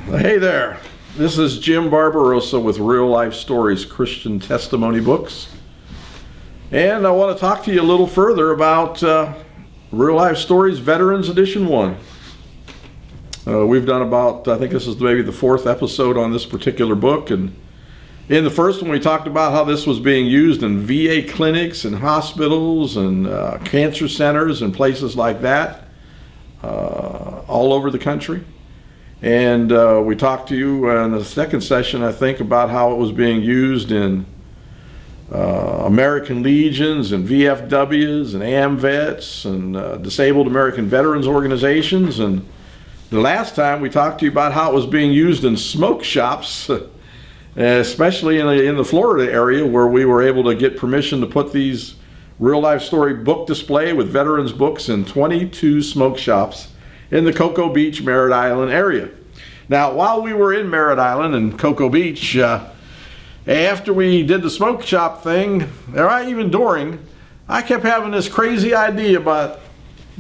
Hey there, this is Jim Barbarossa with Real Life Stories Christian Testimony Books. And I want to talk to you a little further about Real Life Stories Veterans Edition 1. We've done about, I think this is maybe the 4th episode on this particular book. And in the first one, we talked about how this was being used in VA clinics and hospitals and cancer centers and places like that all over the country. And we talked to you in the second session, I think, about how it was being used in American Legions and VFWs and AMVETs and Disabled American Veterans Organizations. And the last time we talked to you about how it was being used in smoke shops, especially in the Florida area, where we were able to get permission to put these real life story book display with veterans books in 22 smoke shops in the Cocoa Beach, Merritt Island area. Now, while we were in Merritt Island and Cocoa Beach, after we did the smoke shop thing, or even during, I kept having this crazy idea about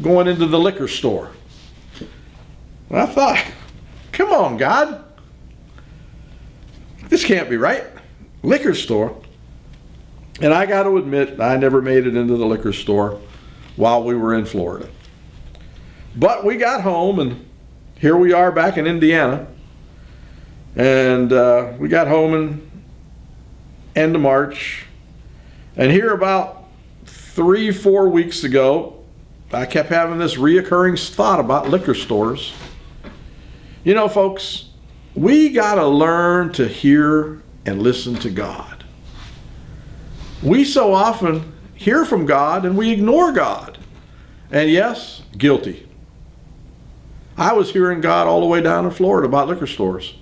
going into the liquor store. And I thought, come on, God, this can't be right. Liquor store. And I got to admit, I never made it into the liquor store while we were in Florida. But we got home, and here we are back in Indiana. And we got home in end of March. And here about 3-4 weeks ago, I kept having this reoccurring thought about liquor stores. You know, folks, we got to learn to hear and listen to God. We so often hear from God and we ignore God. And yes, guilty. I was hearing God all the way down in Florida about liquor stores.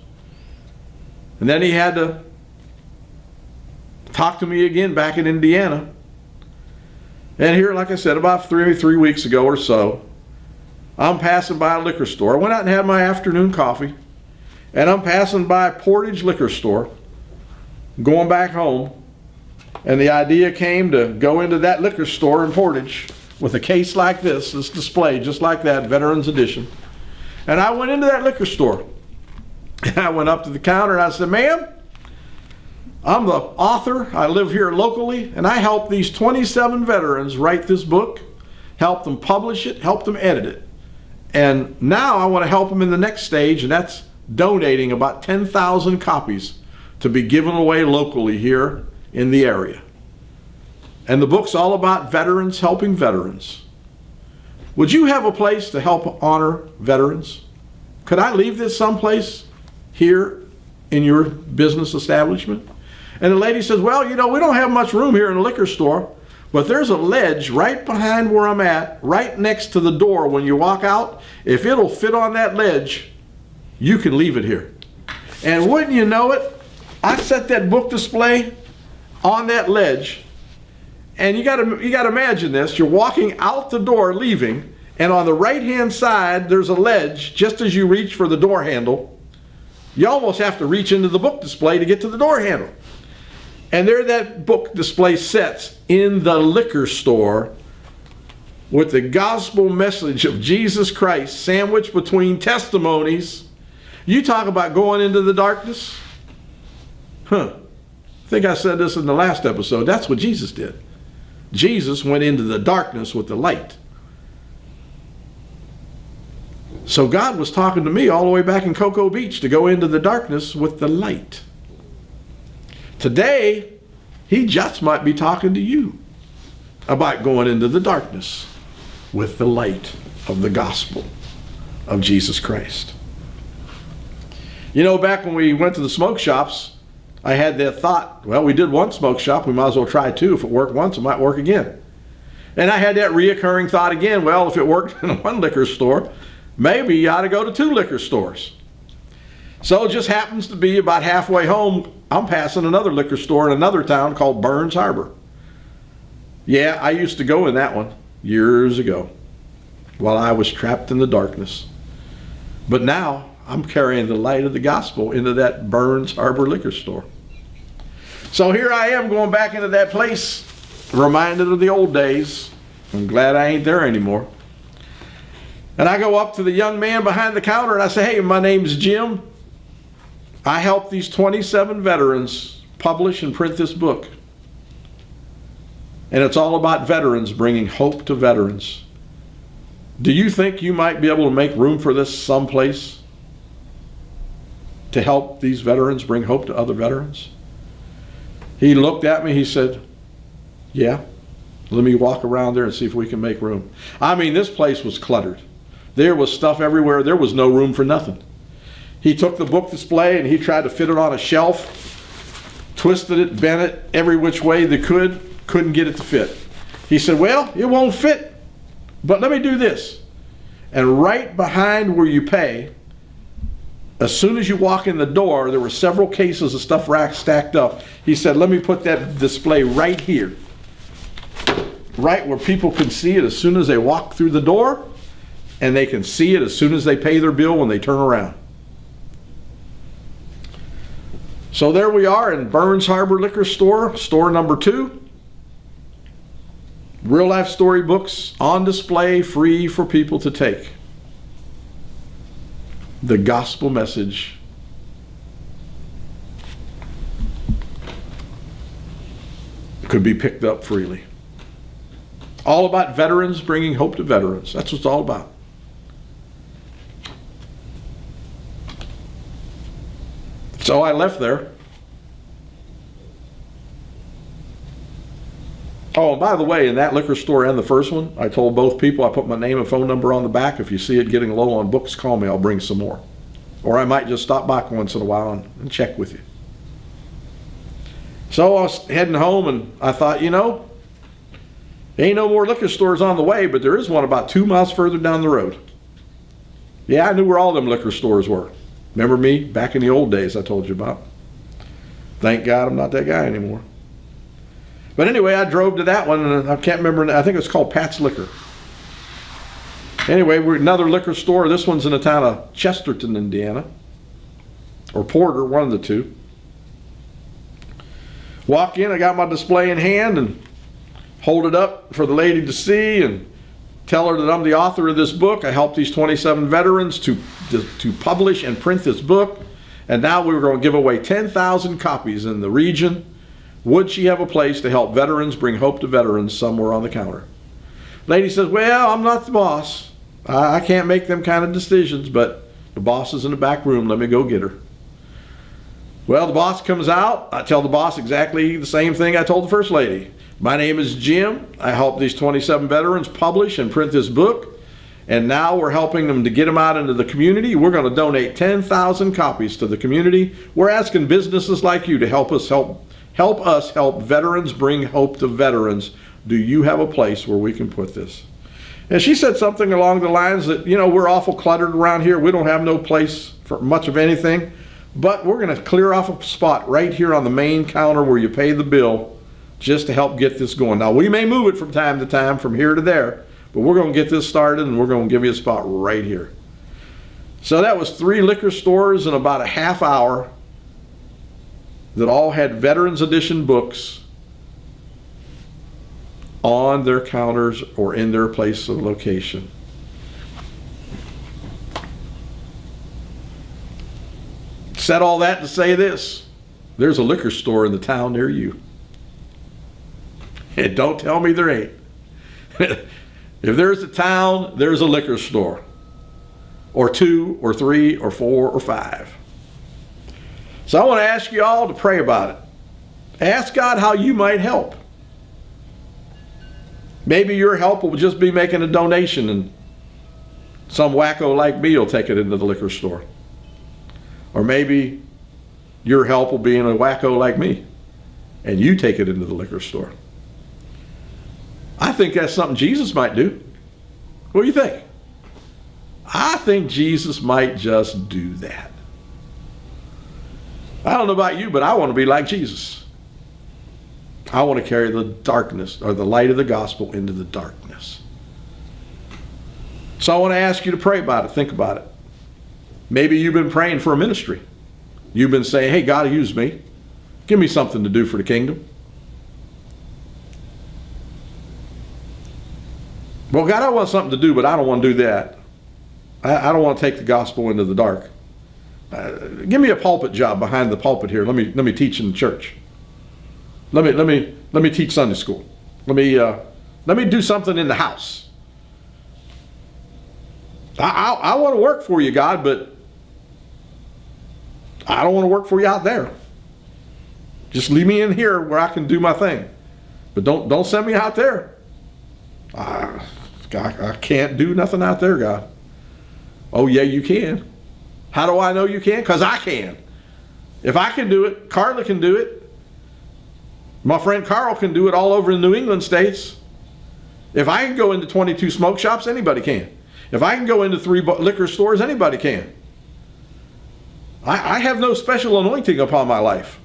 And then he had to talk to me again back in Indiana. And here, like I said, about 3 weeks ago or so, I'm passing by a liquor store. I went out and had my afternoon coffee. And I'm passing by Portage Liquor Store, going back home. And the idea came to go into that liquor store in Portage with a case like this display, just like that, Veterans Edition. And I went into that liquor store. And I went up to the counter and I said, ma'am, I'm the author. I live here locally, and I help these 27 veterans write this book, help them publish it, help them edit it. And now I want to help them in the next stage, and that's donating about 10,000 copies to be given away locally here in the area. And the book's all about veterans helping veterans. Would you have a place to help honor veterans? Could I leave this someplace here in your business establishment? And the lady says, well, you know, we don't have much room here in the liquor store, but there's a ledge right behind where I'm at, right next to the door when you walk out. If it'll fit on that ledge, you can leave it here. And wouldn't you know it, I set that book display on that ledge. And you got to imagine this. You're walking out the door, leaving, and on the right-hand side, there's a ledge just as you reach for the door handle. You almost have to reach into the book display to get to the door handle. And there that book display sits in the liquor store with the gospel message of Jesus Christ sandwiched between testimonies. You talk about going into the darkness. I think I said this in the last episode. That's what Jesus did. Jesus went into the darkness with the light. So God was talking to me all the way back in Cocoa Beach to go into the darkness with the light. Today, he just might be talking to you about going into the darkness with the light of the gospel of Jesus Christ. You know, back when we went to the smoke shops, I had that thought, well, we did one smoke shop, we might as well try two. If it worked once, it might work again. And I had that reoccurring thought again, well, if it worked in one liquor store, maybe you ought to go to 2 liquor stores. So it just happens to be about halfway home, I'm passing another liquor store in another town called Burns Harbor. Yeah, I used to go in that one years ago while I was trapped in the darkness. But now I'm carrying the light of the gospel into that Burns Harbor liquor store. So here I am going back into that place, reminded of the old days. I'm glad I ain't there anymore. And I go up to the young man behind the counter and I say, hey, my name's Jim. I helped these 27 veterans publish and print this book. And it's all about veterans, bringing hope to veterans. Do you think you might be able to make room for this someplace to help these veterans bring hope to other veterans? He looked at me, he said, yeah, let me walk around there and see if we can make room. I mean, this place was cluttered. There was stuff everywhere. There was no room for nothing. He took the book display and he tried to fit it on a shelf, twisted it, bent it every which way they could, couldn't get it to fit. He said, well, it won't fit, but let me do this. And right behind where you pay, as soon as you walk in the door, there were several cases of stuff racked stacked up. He said, let me put that display right here, right where people can see it as soon as they walk through the door, and they can see it as soon as they pay their bill when they turn around. So there we are in Burns Harbor Liquor Store, store number 2. Real life storybooks on display, free for people to take. The gospel message could be picked up freely. All about veterans, bringing hope to veterans. That's what it's all about. So I left there. Oh, and by the way, in that liquor store and the first one, I told both people, I put my name and phone number on the back. If you see it getting low on books, call me. I'll bring some more. Or I might just stop by once in a while and check with you. So I was heading home, and I thought, you know, ain't no more liquor stores on the way, but there is one about 2 miles further down the road. Yeah, I knew where all them liquor stores were. Remember me back in the old days I told you about? Thank God I'm not that guy anymore. But anyway, I drove to that one, and I can't remember, I think it's called Pat's Liquor. Anyway, we're another liquor store. This one's in the town of Chesterton, Indiana. Or Porter, one of the two. Walk in, I got my display in hand and hold it up for the lady to see and tell her that I'm the author of this book. I helped these 27 veterans to publish and print this book. And now we were going to give away 10,000 copies in the region. Would she have a place to help veterans bring hope to veterans somewhere on the counter? Lady says, well, I'm not the boss. I can't make them kind of decisions, but the boss is in the back room. Let me go get her. Well, the boss comes out. I tell the boss exactly the same thing I told the first lady. My name is Jim. I help these 27 veterans publish and print this book. And now we're helping them to get them out into the community. We're going to donate 10,000 copies to the community. We're asking businesses like you to help us help veterans bring hope to veterans. Do you have a place where we can put this? And she said something along the lines that, you know, we're awful cluttered around here. We don't have no place for much of anything. But we're going to clear off a spot right here on the main counter where you pay the bill just to help get this going. Now, we may move it from time to time from here to there, but we're going to get this started, and we're going to give you a spot right here. So that was 3 liquor stores in about a half hour that all had Veterans Edition books on their counters or in their place of location. Said all that to say this: there's a liquor store in the town near you. And don't tell me there ain't. If there's a town, there's a liquor store. Or 2, or 3, or 4, or 5. So I want to ask you all to pray about it. Ask God how you might help. Maybe your help will just be making a donation, and some wacko like me will take it into the liquor store. Or maybe your help will be in a wacko like me, and you take it into the liquor store. I think that's something Jesus might do. What do you think? I think Jesus might just do that. I don't know about you, but I want to be like Jesus. I want to carry the darkness, or the light of the gospel, into the darkness. So I want to ask you to pray about it, think about it. Maybe you've been praying for a ministry. You've been saying, hey, God, use me. Give me something to do for the kingdom. Well, God, I want something to do, but I don't want to do that. I don't want to take the gospel into the dark. Give me a pulpit job behind the pulpit here. Let me teach in the church. Let me teach Sunday school. Let me do something in the house. I want to work for you, God, but I don't want to work for you out there. Just leave me in here where I can do my thing. But don't send me out there. I can't do nothing out there, God. Oh, yeah, you can. How do I know you can? Because I can. If I can do it, Carla can do it. My friend Carl can do it all over the New England states. If I can go into 22 smoke shops, anybody can. If I can go into 3 liquor stores, anybody can. I have no special anointing upon my life.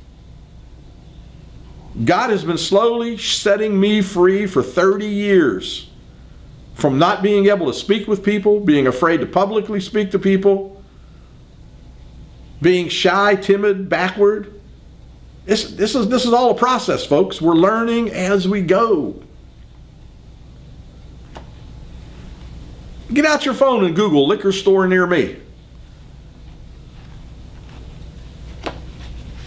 God has been slowly setting me free for 30 years from not being able to speak with people, being afraid to publicly speak to people, being shy, timid, backward. This is all a process, folks. We're learning as we go. Get out your phone and Google liquor store near me.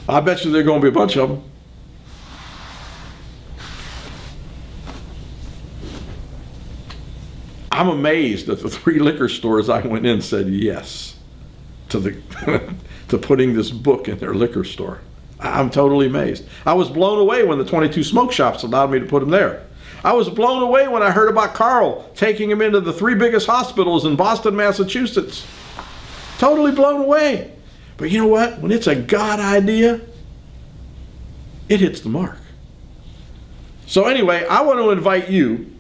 I bet you there are going to be a bunch of them. I'm amazed that the 3 liquor stores I went in said yes to to putting this book in their liquor store. I'm totally amazed. I was blown away when the 22 smoke shops allowed me to put them there. I was blown away when I heard about Carl taking him into the 3 biggest hospitals in Boston, Massachusetts. Totally blown away. But you know what? When it's a God idea, it hits the mark. So anyway, I want to invite you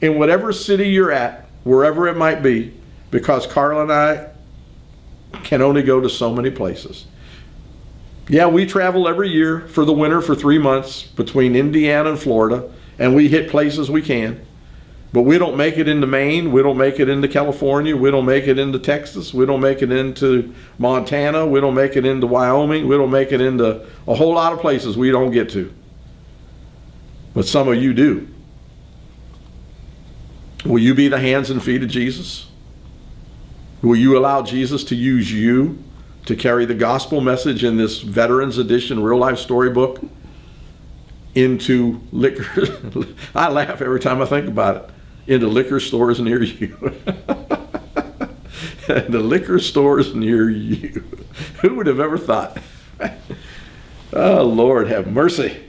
in whatever city you're at, wherever it might be, because Carl and I can only go to so many places. Yeah, we travel every year for the winter for 3 months between Indiana and Florida, and we hit places we can. But we don't make it into Maine, we don't make it into California, we don't make it into Texas, we don't make it into Montana, we don't make it into Wyoming, we don't make it into a whole lot of places we don't get to. But some of you do. Will you be the hands and feet of Jesus? Will you allow Jesus to use you to carry the gospel message in this Veterans Edition real life storybook into liquor? I laugh every time I think about it. Into liquor stores near you. The liquor stores near you. Who would have ever thought? Oh, Lord, have mercy.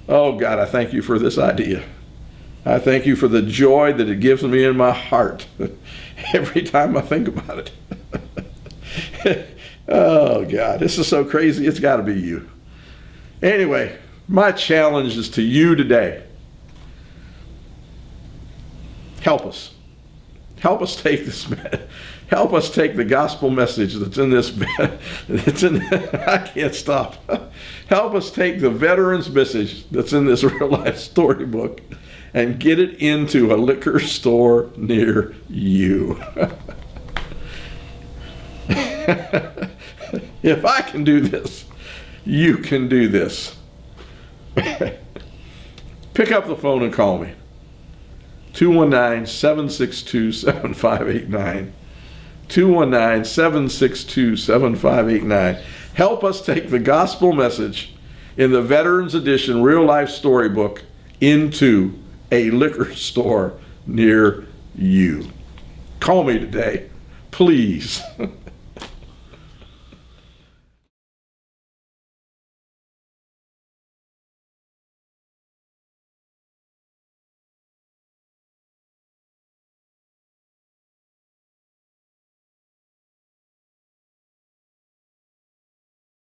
Oh, God, I thank you for this idea. I thank you for the joy that it gives me in my heart every time I think about it. Oh, God, this is so crazy. It's got to be you. Anyway, my challenge is to you today. Help us. Help us take this. Help us take the gospel message that's in this. I can't stop. Help us take the veterans message that's in this real life storybook and get it into a liquor store near you. If I can do this, you can do this. Pick up the phone and call me. 219-762-7589. 219-762-7589. Help us take the gospel message in the Veterans Edition real life storybook into a liquor store near you. Call me today, please.